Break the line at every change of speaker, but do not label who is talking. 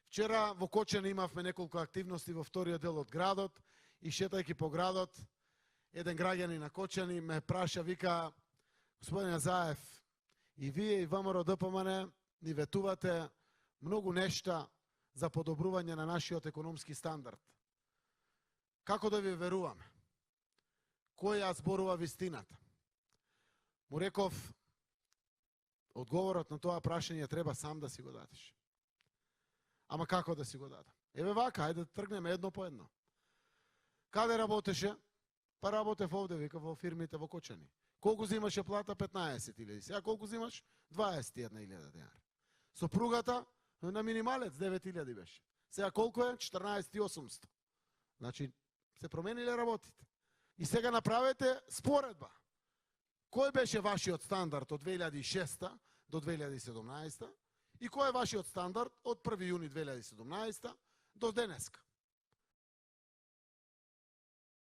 Вчера во Кочани имавме неколку активности во вториот дел од градот и шетајќи по градот, еден граѓанин на Кочани ме праша, вика: господин Заев, и вие и ВМРО ДПМН ни ветувате многу нешта за подобрување на нашиот економски стандард. Како да ви веруваме? Кој ја зборува вистината? Му реков, одговорот на тоа прашање треба сам да си го дадеш. Ама како да си го дадам? Еве вака, ајде да тргнеме едно по едно. Каде работеше? Па работев овде, вика, во фирмите во Кочани. Колку зимаше плата? 15.000. Сега колку зимаш? 21.000 денари. Сопругата на минималец 9.000 беше. Сега колку е? 14.800. Значи, се промениле работите. И сега направете споредба. Кој беше вашиот стандард од 2006 до 2017 и кој е вашиот стандард од 1. јуни 2017 до денеска?